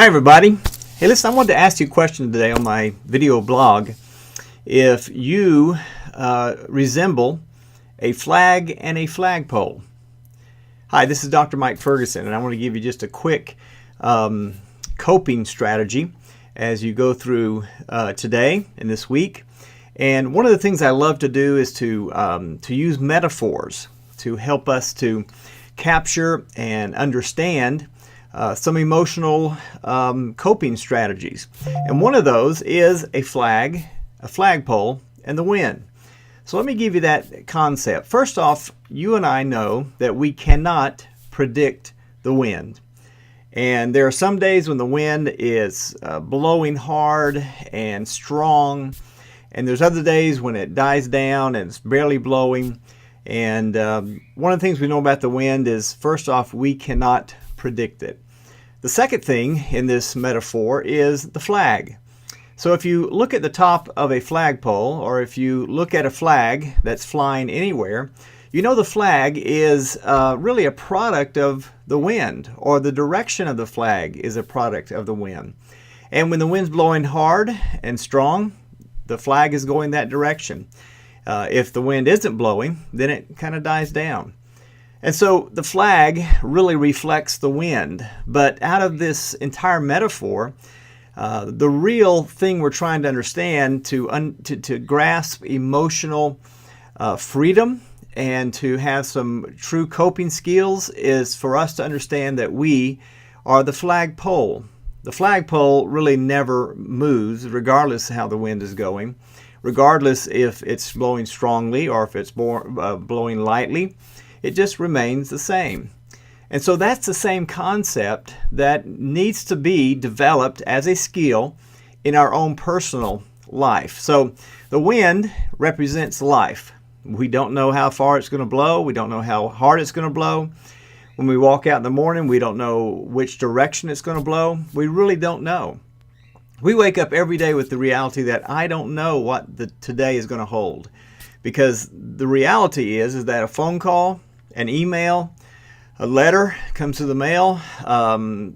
Hi everybody. Hey, listen, I wanted to ask you a question today on my video blog. If you resemble a flag and a flagpole. Hi, this is Dr. Mike Ferguson, and I want to give you just a quick coping strategy as you go through today and this week. And one of the things I love to do is to use metaphors to help us to capture and understand some emotional coping strategies. And one of those is a flag, a flagpole, and the wind. So let me give you that concept. First off, you and I know that we cannot predict the wind. And there are some days when the wind is blowing hard and strong, and there's other days when it dies down and it's barely blowing. And one of the things we know about the wind is, first off, we cannot predict it. The second thing in this metaphor is the flag. So if you look at the top of a flagpole, or if you look at a flag that's flying anywhere, you know the flag is really a product of the wind, or the direction of the flag is a product of the wind. And when the wind's blowing hard and strong, the flag is going that direction. If the wind isn't blowing, then it kind of dies down. And so the flag really reflects the wind. But out of this entire metaphor, the real thing we're trying to understand, to grasp emotional freedom and to have some true coping skills, is for us to understand that we are the flagpole. The flagpole really never moves, regardless of how the wind is going, regardless if it's blowing strongly or if it's blowing lightly. It just remains the same. And so that's the same concept that needs to be developed as a skill in our own personal life. So the wind represents life. We don't know how far it's going to blow. We don't know how hard it's going to blow. When we walk out in the morning, we don't know which direction it's going to blow. We really don't know. We wake up every day with the reality that I don't know what today is going to hold. Because the reality is that a phone call, an email, a letter comes to the mail,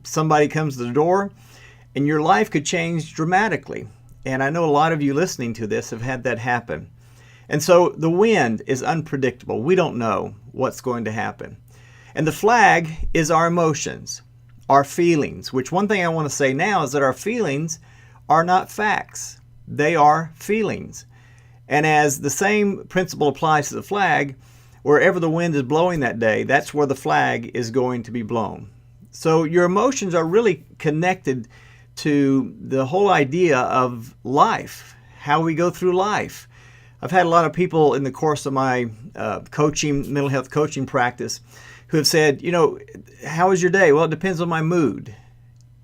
somebody comes to the door, and your life could change dramatically. And I know a lot of you listening to this have had that happen. And so the wind is unpredictable. We don't know what's going to happen. And the flag is our emotions, our feelings, which one thing I want to say now is that our feelings are not facts. They are feelings. And as the same principle applies to the flag, wherever the wind is blowing that day, that's where the flag is going to be blown. So your emotions are really connected to the whole idea of life, how we go through life. I've had a lot of people in the course of my mental health coaching practice who have said, how was your day? Well, it depends on my mood.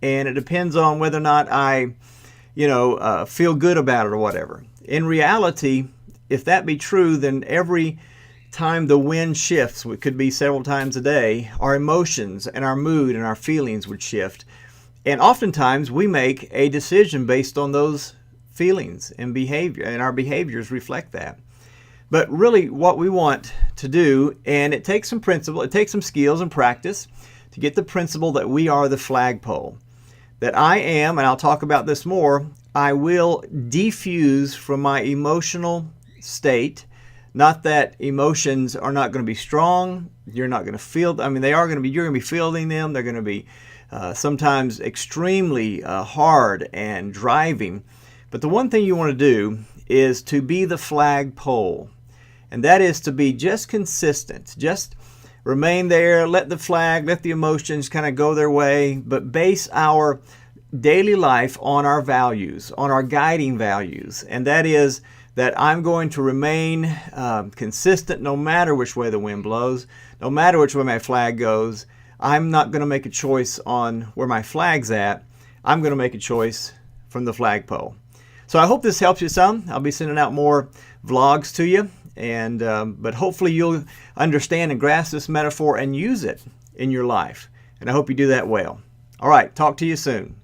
And it depends on whether or not I, feel good about it or whatever. In reality, if that be true, then every time the wind shifts, which could be several times a day, our emotions and our mood and our feelings would shift. And oftentimes we make a decision based on those feelings and behavior, and our behaviors reflect that. But really what we want to do, and it takes some principle, it takes some skills and practice to get the principle that we are the flagpole. That I am, and I'll talk about this more, I will defuse from my emotional state. Not that emotions are not going to be strong. You're not going to feel, they are going to be, you're going to be feeling them. They're going to be sometimes extremely hard and driving. But the one thing you want to do is to be the flagpole. And that is to be just consistent. Just remain there, let the emotions kind of go their way, but base our daily life on our values, on our guiding values. And that is that I'm going to remain consistent no matter which way the wind blows, no matter which way my flag goes. I'm not going to make a choice on where my flag's at. I'm going to make a choice from the flagpole. So I hope this helps you some. I'll be sending out more vlogs to you, but hopefully you'll understand and grasp this metaphor and use it in your life. And I hope you do that well. All right, talk to you soon.